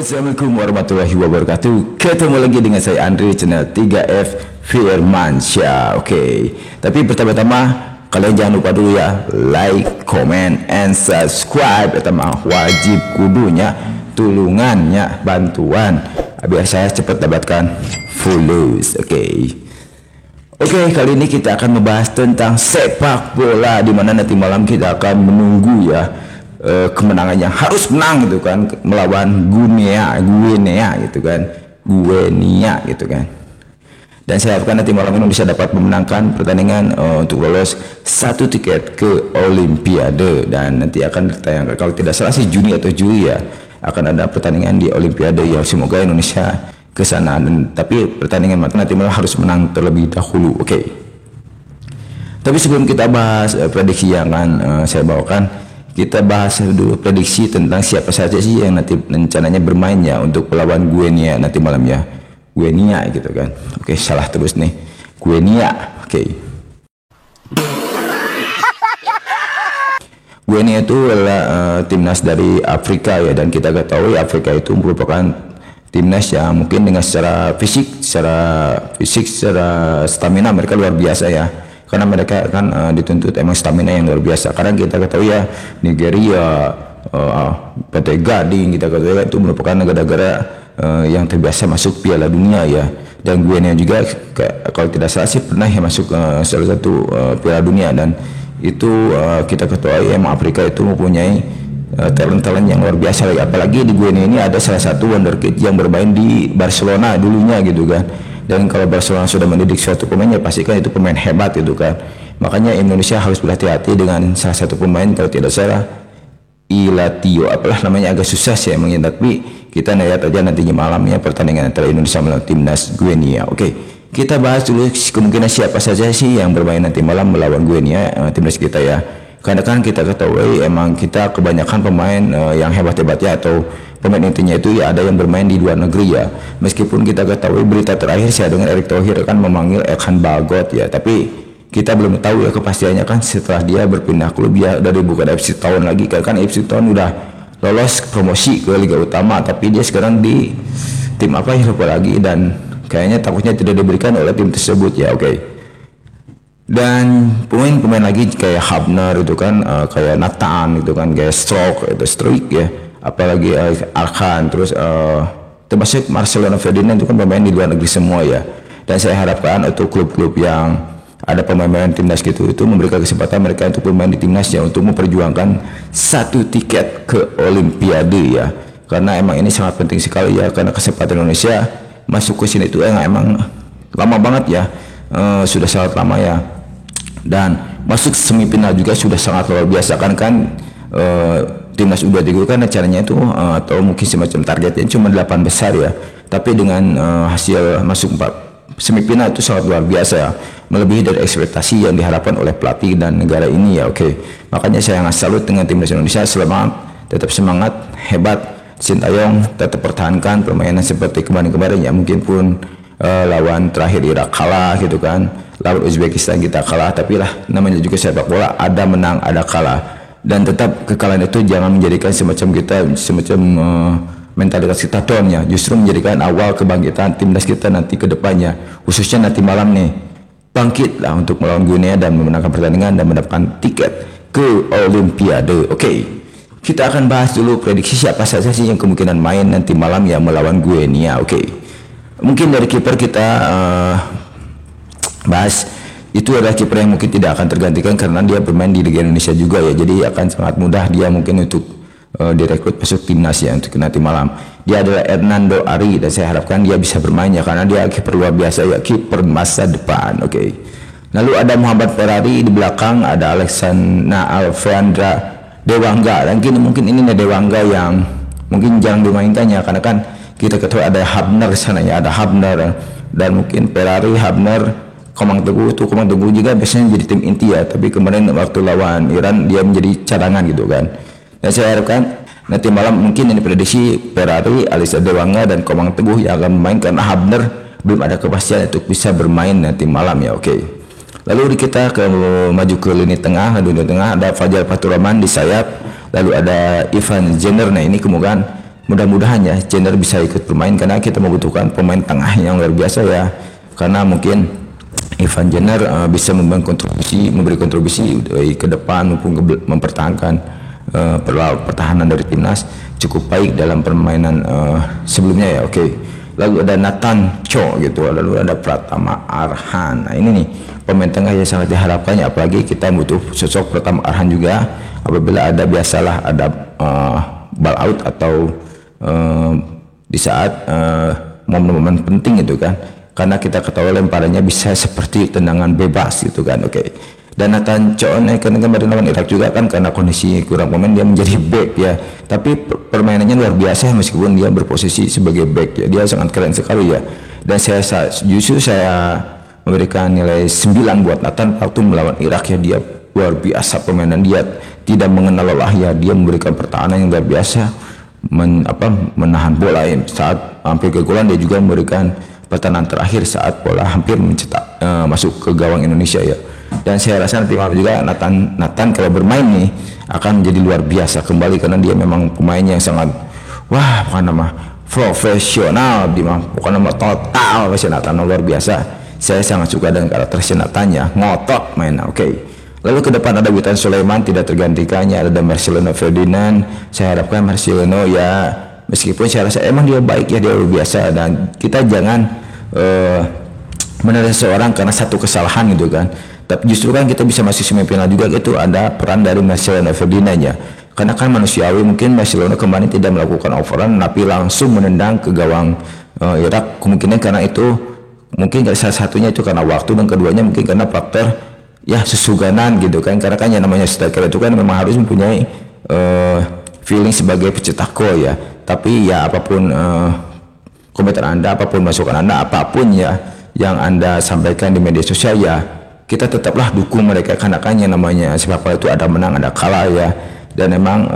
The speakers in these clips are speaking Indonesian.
Assalamualaikum warahmatullahi wabarakatuh. Ketemu lagi dengan saya Andri, channel 3F Firmansyah. Oke. Tapi pertama-tama kalian jangan lupa dulu ya, like, comment, and subscribe. Pertama wajib kudunya tulungannya bantuan biar saya cepat dapatkan followers. Oke, kali ini kita akan membahas tentang sepak bola, di mana nanti malam kita akan menunggu ya kemenangannya, harus menang gitu kan, melawan Guinea gitu kan, dan saya harapkan nanti malam ini bisa dapat memenangkan pertandingan untuk lolos satu tiket ke Olimpiade. Dan nanti akan ditayangkan, kalau tidak salah sih Juni atau Juli ya, akan ada pertandingan di Olimpiade ya. Semoga Indonesia ke sana, tapi pertandingan nanti malam harus menang terlebih dahulu. Oke. Tapi sebelum kita bahas prediksi yang akan saya bawakan, kita bahas dulu prediksi tentang siapa saja sih yang nanti rencananya bermain ya untuk melawan Guinea nanti malam ya. Guinea gitu kan. Oke, salah terus nih. Guinea. Oke. Guinea itu adalah timnas dari Afrika ya, dan kita ketahui Afrika itu merupakan timnas yang mungkin dengan secara fisik, secara stamina mereka luar biasa ya. Karena mereka akan dituntut emang stamina yang luar biasa. Karena kita ketahui ya, Nigeria, PT Gading, kita ketahui itu merupakan negara-negara yang terbiasa masuk Piala Dunia ya. Dan Guinea juga kalau tidak salah sih pernah ya masuk salah satu Piala Dunia. Dan itu kita ketahui emang Afrika itu mempunyai talent-talent yang luar biasa lagi. Apalagi di Guinea ini ada salah satu wonderkid yang bermain di Barcelona dulunya gitu kan. Dan kalau Barcelona sudah mendidik suatu pemain ya pastikan itu pemain hebat gitu kan. Makanya Indonesia harus berhati-hati dengan salah satu pemain, kalau tidak salah Ilatio, apalah namanya, agak susah sih emang ya. Tapi kita lihat aja nantinya malamnya pertandingan antara Indonesia melawan timnas Guinea. Oke, kita bahas dulu kemungkinan siapa saja sih yang bermain nanti malam melawan Guinea timnas kita ya. Karena kan kita ketahui emang kita kebanyakan pemain yang hebat-hebat ya, atau pemain intinya itu ya ada yang bermain di luar negeri ya. Meskipun kita ketahui berita terakhir saya dengan Erick Thohir akan memanggil Elkan Bagot ya, tapi kita belum tahu ya kepastiannya kan setelah dia berpindah klub ya dari bukan FC Town lagi. Kan FC Town udah lolos promosi ke Liga Utama, tapi dia sekarang di tim apa ya lupa lagi, dan kayaknya takutnya tidak diberikan oleh tim tersebut ya. Oke. Dan pemain-pemain lagi kayak Habner itu kan, kayak Nathan itu kan, kayak Stroke ya, apalagi Arkan, terus termasuk Marcelino Ferdinand itu kan pemain di luar negeri semua ya. Dan saya harapkan untuk klub-klub yang ada pemain-pemain timnas gitu itu memberikan kesempatan mereka untuk bermain di timnasnya untuk memperjuangkan satu tiket ke Olimpiade ya. Karena emang ini sangat penting sekali ya, karena kesempatan Indonesia masuk ke sini itu emang lama banget ya, sudah sangat lama ya. Dan masuk semifinal juga sudah sangat luar biasa kan timnas U23 kan caranya itu atau mungkin semacam targetnya cuma 8 besar ya, tapi dengan hasil masuk 4 semifinal itu sangat luar biasa ya, melebihi dari ekspektasi yang diharapkan oleh pelatih dan negara ini ya. Oke, makanya saya sangat salut dengan timnas Indonesia. Tetap semangat, hebat, Sintayong tetap pertahankan permainan seperti kemarin-kemarin ya. Mungkin pun lawan terakhir Irak kalah gitu kan, lawan Uzbekistan kita kalah, tapi lah namanya juga sepak bola, ada menang ada kalah. Dan tetap kekalahan itu jangan menjadikan semacam mentalitas kita down ya, justru menjadikan awal kebangkitan timnas kita nanti ke depannya, khususnya nanti malam nih, bangkitlah untuk melawan Guinea dan memenangkan pertandingan dan mendapatkan tiket ke Olimpiade. Oke, kita akan bahas dulu prediksi siapa saja sih yang kemungkinan main nanti malam ya melawan Guinea. Oke, mungkin dari kiper kita bahas, itu adalah kiper yang mungkin tidak akan tergantikan karena dia bermain di Liga Indonesia juga ya, jadi akan sangat mudah dia mungkin untuk direkrut masuk timnas ya untuk nanti malam. Dia adalah Hernando Ari, dan saya harapkan dia bisa bermain ya, karena dia kiper luar biasa ya, kiper masa depan. Oke. Lalu ada Muhammad Ferrari di belakang, ada Alexandra Alfeandra Dewangga, dan mungkin ini Dewangga yang mungkin jarang dimainkan ya, karena kan kita ketahui ada Habner sana ya, ada Habner, dan mungkin Ferrari, Habner, Komang Teguh juga biasanya jadi tim inti ya, tapi kemarin waktu lawan Iran dia menjadi cadangan gitu kan. Dan saya harapkan nanti malam mungkin ini prediksi Ferrari, Alisa Dewangga, dan Komang Teguh yang akan bermain, karena Habner belum ada kepastian untuk bisa bermain nanti malam ya. Oke. Lalu kita maju ke lini tengah. Ada Fajar Faturrahman di sayap, lalu ada Ivan Jenner. Nah ini kemungkinan mudah-mudahan ya Jenner bisa ikut bermain, karena kita membutuhkan pemain tengah yang luar biasa ya, karena mungkin Ivan Jenner bisa memberi kontribusi ke depan maupun mempertahankan pertahanan dari timnas cukup baik dalam permainan sebelumnya ya. Oke. Lalu ada Nathan Cho gitu, lalu ada Pratama Arhan. Nah ini nih pemain tengah yang sangat diharapkan ya, apalagi kita butuh sosok Pratama Arhan juga apabila ada biasalah ada ball out atau di saat momen-momen penting itu kan, karena kita ketahui lemparannya bisa seperti tendangan bebas gitu kan. Oke. Dan Nathan Cho kan kemarin lawan Irak juga kan, karena kondisi kurang pemain dia menjadi back ya, tapi permainannya luar biasa meskipun dia berposisi sebagai back ya, dia sangat keren sekali ya. Dan justru saya memberikan nilai 9 buat Nathan waktu melawan Irak ya, dia luar biasa permainan dia, tidak mengenal lelah ya, dia memberikan pertahanan yang luar biasa, menahan bola ya. Saat hampir ke golan dia juga memberikan pertahanan terakhir saat bola hampir mencetak masuk ke gawang Indonesia ya. Dan saya rasa nanti malam juga Nathan kalau bermain nih akan menjadi luar biasa kembali, karena dia memang pemain yang sangat profesional, bukan nama total Nathan luar biasa. Saya sangat suka dengan karakter Nathan ya, ngotot main. Oke. Lalu ke depan ada Witan Sulaiman tidak tergantikannya, ada Marcelino Ferdinand. Saya harapkan Marcelino ya, meskipun saya rasa emang dia baik ya, dia luar biasa, dan kita jangan menilai seseorang karena satu kesalahan gitu kan. Tapi justru kan kita bisa masuk semifinal juga, itu ada peran dari Marcelino Ferdinand ya, karena kan manusiawi mungkin Marcelino kemarin tidak melakukan overrun tapi langsung menendang ke gawang Irak, kemungkinan karena itu mungkin salah satunya itu karena waktu, dan keduanya mungkin karena faktor ya sesuganan gitu kan, karena kan yang namanya striker itu kan memang harus mempunyai feeling sebagai pencetak gol ya. Tapi ya apapun komentar Anda, apapun masukan Anda, apapun ya yang Anda sampaikan di media sosial ya, kita tetaplah dukung mereka, karena kan yang namanya sepak bola itu ada menang ada kalah ya, dan memang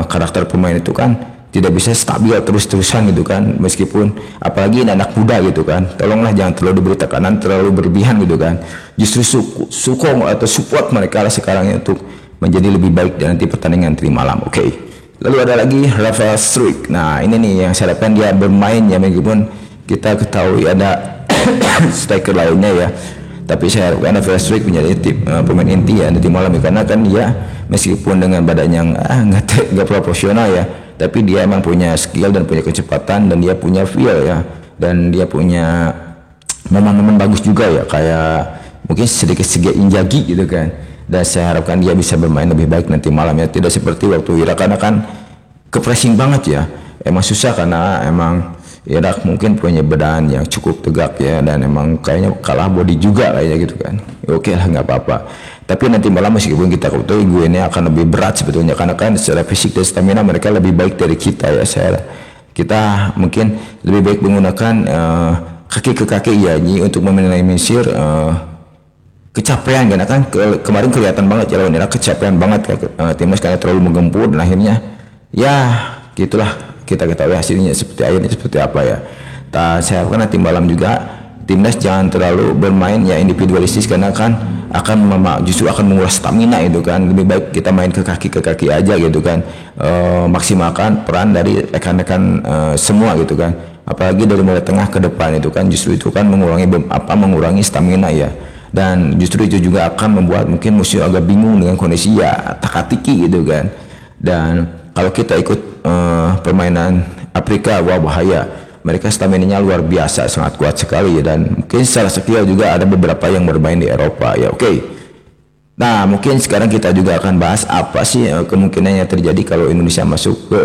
karakter pemain itu kan tidak bisa stabil terus-terusan gitu kan, meskipun apalagi anak muda gitu kan, tolonglah jangan terlalu diberi tekanan terlalu berlebihan gitu kan, justru sokong atau support mereka lah sekarang untuk menjadi lebih baik dan nanti pertandingan nanti malam. Oke. Lalu ada lagi Rafael Struijk. Nah ini nih yang saya harapkan dia bermain ya, meskipun kita ketahui ada striker lainnya ya, tapi saya harapkan Rafael Struijk menjadi pemain inti ya nanti malam ya, karena kan dia meskipun dengan badan yang nggak proporsional ya, tapi dia emang punya skill dan punya kecepatan, dan dia punya feel ya, dan dia punya momen-momen bagus juga ya, kayak mungkin sedikit Inzaghi gitu kan. Dan saya harapkan dia bisa bermain lebih baik nanti malam ya, tidak seperti waktu Irak, karena kan ke-pressing banget ya, emang susah karena emang Irak mungkin punya badan yang cukup tegak ya, dan emang kayaknya kalah body juga kayaknya gitu kan. Oke lah, nggak apa-apa. Tapi nanti malam meskipun kita ketahui gue ini akan lebih berat sebetulnya, karena kan secara fisik dan stamina mereka lebih baik dari kita ya. Kita mungkin lebih baik menggunakan kaki ke kaki ya untuk meminimalisir kecapean, karena kan kemarin kelihatan banget ya lawan Irak kecapean banget timnas karena terlalu menggempur, dan akhirnya ya gitulah, kita ketahui hasilnya seperti apa ya. Saya harapkan nanti malam juga timnas jangan terlalu bermain ya individualistis, karena kan justru akan menguras stamina itu kan. Lebih baik kita main ke kaki aja gitu kan, maksimalkan peran dari rekan-rekan semua gitu kan, apalagi dari mulai tengah ke depan itu kan, justru itu kan mengurangi stamina ya. Dan justru itu juga akan membuat mungkin musuh agak bingung dengan kondisi ya taka-tiki gitu kan. Dan kalau kita ikut permainan Afrika, wah bahaya, mereka stamina-nya luar biasa, sangat kuat sekali ya. Dan mungkin secara skill juga ada beberapa yang bermain di Eropa ya. Oke. Nah mungkin sekarang kita juga akan bahas apa sih kemungkinan yang terjadi kalau Indonesia masuk ke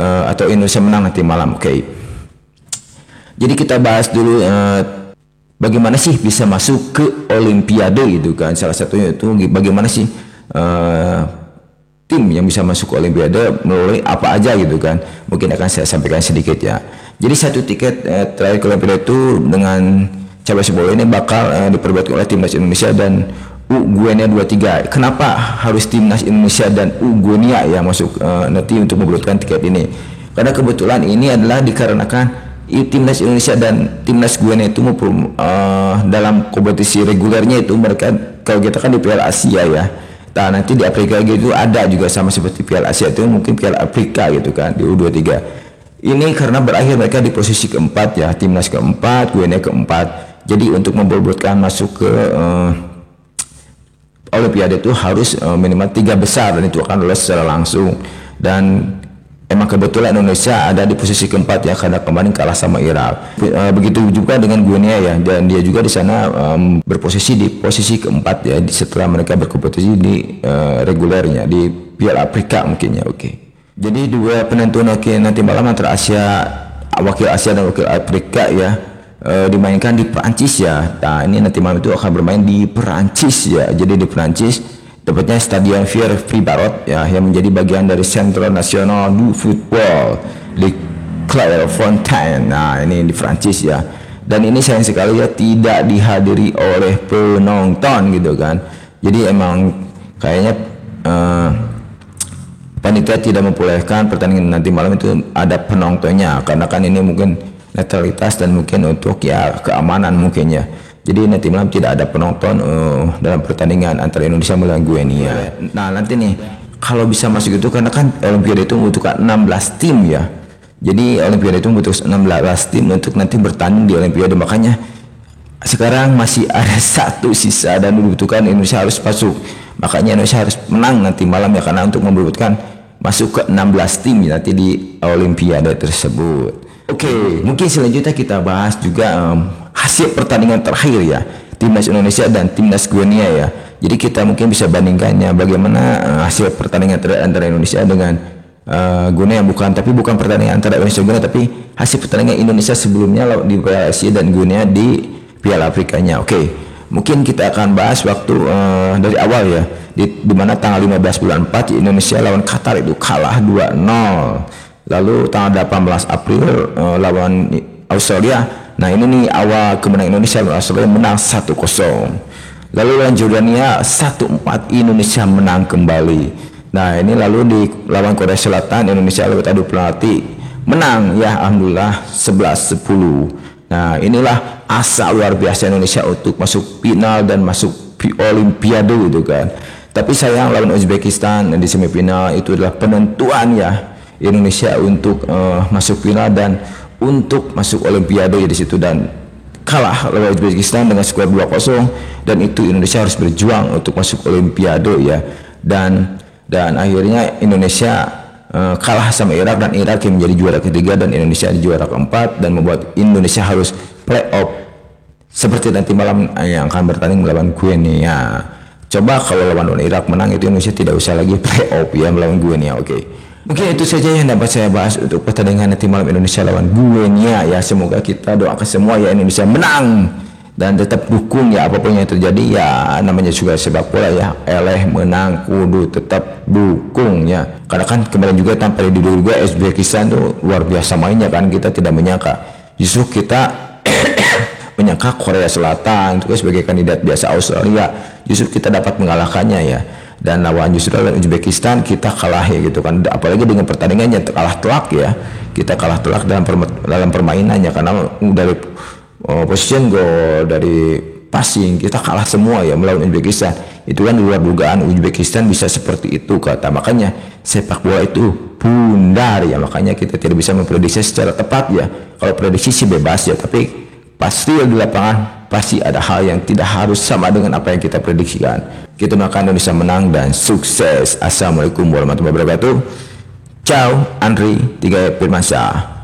atau Indonesia menang nanti malam. Oke. Jadi kita bahas dulu bagaimana sih bisa masuk ke Olimpiade gitu kan. Salah satunya itu bagaimana sih tim yang bisa masuk ke Olimpiade melalui apa aja gitu kan. Mungkin akan saya sampaikan sedikit ya. Jadi satu tiket terakhir ke Olimpiade itu dengan cabang bola ini bakal diperbuat oleh timnas Indonesia dan Guinea 23. Kenapa harus timnas Indonesia dan Guinea yang masuk nanti untuk memperebutkan tiket ini? Karena kebetulan ini adalah dikarenakan timnas Indonesia dan timnas Guinea itu dalam kompetisi regulernya itu mereka, kalau kita kan di Piala Asia ya, nah nanti di Afrika gitu ada juga sama seperti Piala Asia itu mungkin Piala Afrika gitu kan di U23. ini karena berakhir mereka di posisi keempat ya, timnas keempat, Guinea keempat. Jadi untuk memperebutkan masuk ke Olimpiade itu harus minimal 3 besar, dan itu akan lolos secara langsung. Dan emang kebetulan Indonesia ada di posisi keempat ya, karena kemarin kalah sama Irak. Begitu juga dengan Guinea ya, dan dia juga di sana berposisi di posisi keempat ya, setelah mereka berkompetisi di regulernya di Piala Afrika mungkin ya. Oke. Jadi dua penentu nanti malam antara wakil Asia dan wakil Afrika ya, dimainkan di Perancis ya. Nah ini nanti malam itu akan bermain di Perancis ya. Jadi di Perancis, tepatnya Stadion Pierre Fibarot ya, yang menjadi bagian dari Centre National du Football di Clairefontaine. Nah ini di Perancis ya. Dan ini sayang sekali ya tidak dihadiri oleh penonton gitu kan. Jadi emang kayaknya panitia tidak membolehkan pertandingan nanti malam itu ada penontonnya, karena kan ini mungkin netralitas dan mungkin untuk ya keamanan mungkin ya. Jadi nanti malam tidak ada penonton dalam pertandingan antara Indonesia melawan Guinea. Nah nanti nih kalau bisa masuk itu, karena kan Olimpiade itu membutuhkan 16 tim ya. Jadi Olimpiade itu membutuhkan 16 tim untuk nanti bertanding di Olimpiade. Makanya sekarang masih ada satu sisa dan dibutuhkan Indonesia harus masuk. Makanya Indonesia harus menang nanti malam ya, karena untuk memperebutkan masuk ke 16 tim nanti di Olimpiade tersebut. Oke, mungkin selanjutnya kita bahas juga hasil pertandingan terakhir ya, timnas Indonesia dan timnas Guinea ya. Jadi kita mungkin bisa bandingkannya bagaimana hasil pertandingan antara Indonesia dengan Guinea, bukan pertandingan antara Indonesia dan Guinea, tapi hasil pertandingan Indonesia sebelumnya di Piala Asia dan Guinea di Piala Afrikanya. Oke, mungkin kita akan bahas waktu dari awal ya, di mana tanggal 15 bulan 4 Indonesia lawan Qatar itu kalah 2-0. Lalu tanggal 18 April lawan Australia. Nah ini nih awal kemenangan Indonesia lawan Australia, menang 1-0. Lalu lawan Jordania 1-4, Indonesia menang kembali. Nah ini lalu di lawan Korea Selatan Indonesia lewat adu penalti menang ya, alhamdulillah 11-10. Nah inilah asa luar biasa Indonesia untuk masuk final dan masuk Olimpiade gitu kan. Tapi sayang lawan Uzbekistan di semifinal itu adalah penentuan ya Indonesia untuk masuk final dan untuk masuk Olimpiade ya di situ, dan kalah lawan Uzbekistan dengan skor 2-0, dan itu Indonesia harus berjuang untuk masuk Olimpiade ya. Dan akhirnya Indonesia kalah sama Irak, dan Irak yang menjadi juara ketiga dan Indonesia di juara keempat, dan membuat Indonesia harus playoff seperti nanti malam yang akan bertanding melawan Guinea. Coba kalau lawan Irak menang, itu Indonesia tidak usah lagi playoff ya melawan Guinea. Oke. Mungkin itu saja yang dapat saya bahas untuk pertandingan nanti malam Indonesia lawan Guinea ya. Semoga kita doakan semua ya Indonesia menang, dan tetap dukung ya apapun yang terjadi ya, namanya juga sepak bola ya, eleh menang kudu tetap dukung ya. Karena kan kemarin juga tampil di juga Uzbekistan tuh luar biasa mainnya kan, kita tidak menyangka, justru kita menyangka Korea Selatan itu sebagai kandidat biasa Australia, justru kita dapat mengalahkannya ya. Dan lawan justru lawan Uzbekistan kita kalah ya gitu kan, apalagi dengan pertandingannya kalah telak ya, kita kalah telak dalam permainannya, karena dari position goal, dari passing kita kalah semua ya melawan Uzbekistan. Itu kan di luar dugaan Uzbekistan bisa seperti itu kata. Makanya sepak bola itu bundar ya, makanya kita tidak bisa memprediksi secara tepat ya. Kalau prediksi sih bebas ya, tapi pasti di lapangan pasti ada hal yang tidak harus sama dengan apa yang kita prediksikan. Kita doakan Indonesia menang dan sukses. Assalamualaikum warahmatullahi wabarakatuh. Ciao, Andri Tiga Firmansyah.